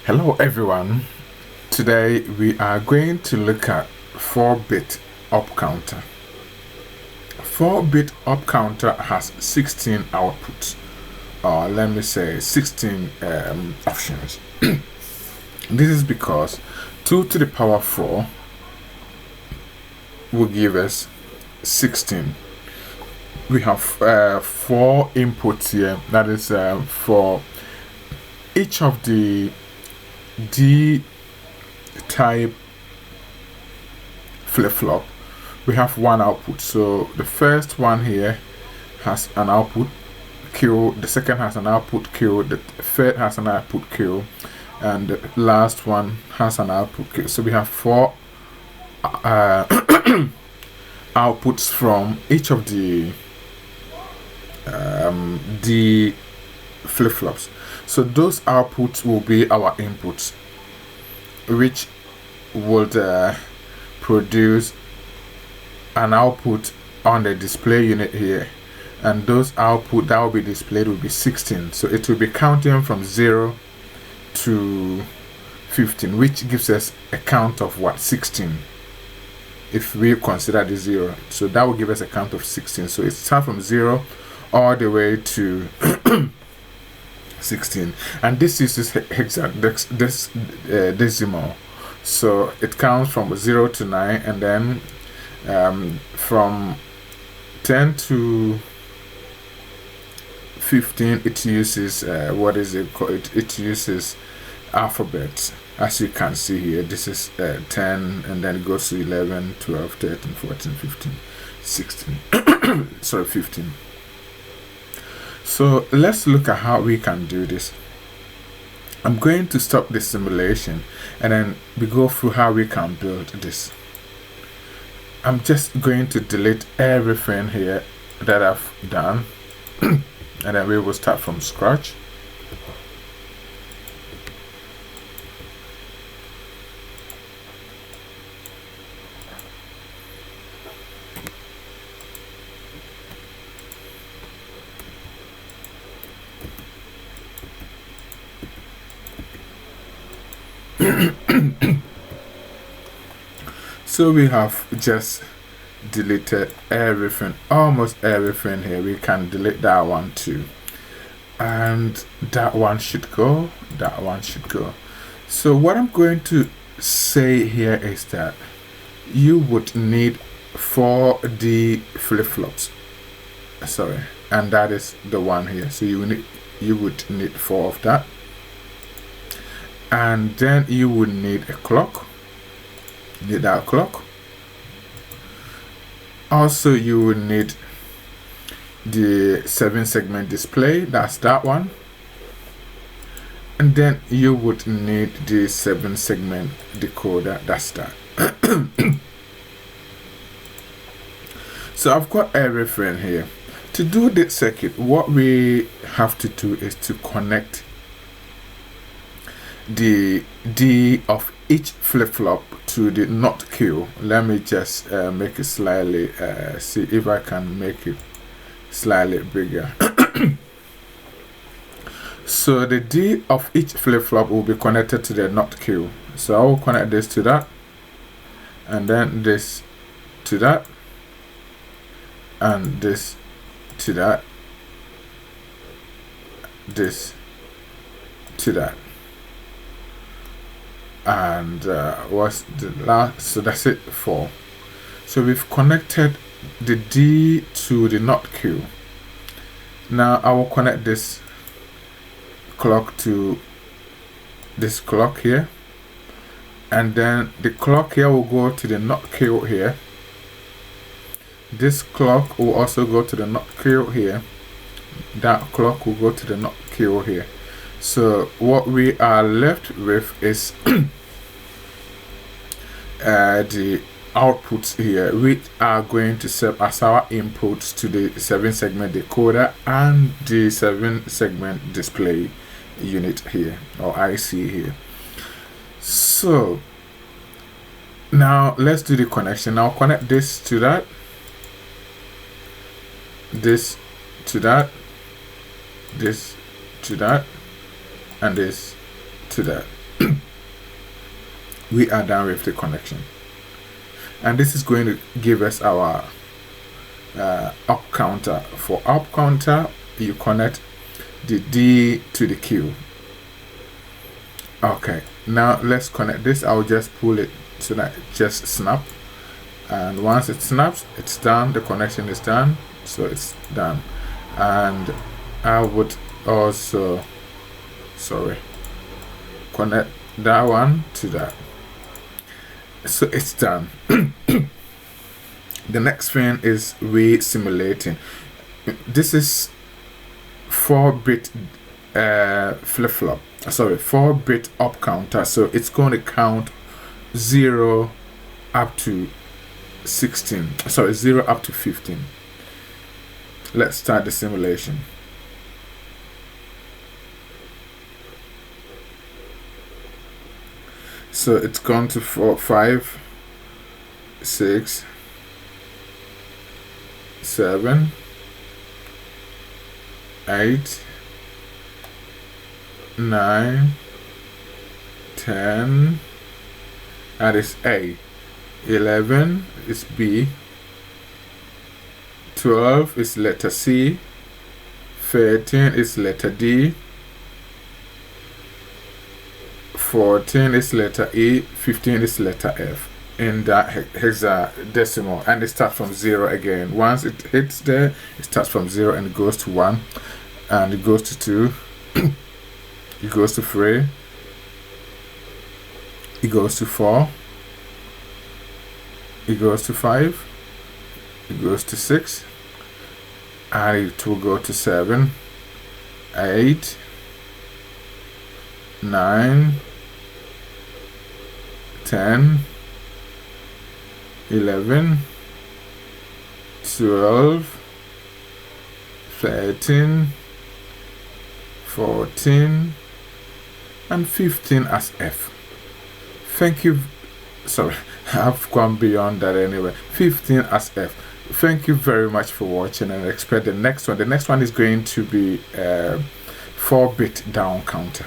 Hello everyone. Today we are going to look at 4-bit up counter. 4-bit up counter has 16 outputs, or let me say 16 options. This is because 2 to the power 4 will give us 16. We have 4 inputs here. That is for each of the D-type flip-flop, we have one output. So the first one here has an output Q, the second has an output Q, the third has an output Q, and the last one has an output Q. So we have 4 outputs from each of the D flip-flops. So those outputs will be our inputs, which would produce an output on the display unit here, and those output that will be displayed will be 16. So it will be counting from 0 to 15, which gives us a count of what? 16, if we consider the 0. So that will give us a count of 16. So it starts from 0 all the way to 16, and this uses decimal. So it counts from 0 to 9, and then from 10 to 15 it uses what is it called? It uses alphabets. As you can see here, this is 10, and then it goes to 11, 12, 13, 14, 15, 16. Sorry, 15. So let's look at how we can do this. I'm going to stop the simulation and then we go through how we can build this. I'm just going to delete everything here that I've done and then we will start from scratch. So we have just deleted everything, almost everything here. We can delete that one too, and that one should go, that one should go. So what I'm going to say here is that you would need 4D flip-flops, sorry, and that is the one here. So you would need 4 of that, and then you would need a clock. Need that clock. Also you will need the 7-segment display, that's that one, and then you would need the 7-segment decoder, that's that. So I've got everything here. To do this circuit, what we have to do is to connect the D of each flip-flop to the NOT Q. Let me just make it slightly, see if I can make it slightly bigger. So the D of each flip-flop will be connected to the NOT Q. So I will connect this to that, and then this to that, and this to that, this to that. And what's the last? So that's it, 4. So we've connected the D to the NOT Q. Now I will connect this clock to this clock here, and then the clock here will go to the NOT Q here. This clock will also go to the NOT Q here. That clock will go to the NOT Q here. So what we are left with is the outputs here, which are going to serve as our inputs to the 7-segment decoder and the 7-segment display unit here, or IC here. So now let's do the connection. I'll connect this to that, this to that, this to that, and this to that. we are done with the connection. And this is going to give us our up counter. For up counter, you connect the D to the Q. Okay, now let's connect this. I'll just pull it so that it just snap, and once it snaps, it's done. The connection is done, so it's done. And I would also connect that one to that, so it's done. The next thing is simulating. This is 4-bit flip-flop, 4-bit up counter, so it's going to count 0 up to 16, 0 up to 15. Let's start the simulation. So it's gone to 4, 5, 6, 7, 8, 9, 10, that is A. 11 is B. 12 is letter C. 13 is letter D. 14 is letter E. 15 is letter F. In that hexadecimal, and it starts from 0 again. Once it hits there, it starts from 0 and it goes to 1, and it goes to 2, it goes to 3, it goes to 4, it goes to 5, it goes to 6, and it will go to 7, 8, 9, 10, 11, 12, 13, 14, and 15 as F. Thank you. Sorry, I've gone beyond that anyway. 15 as F. Thank you very much for watching, and expect the next one. The next one is going to be 4-bit down counter.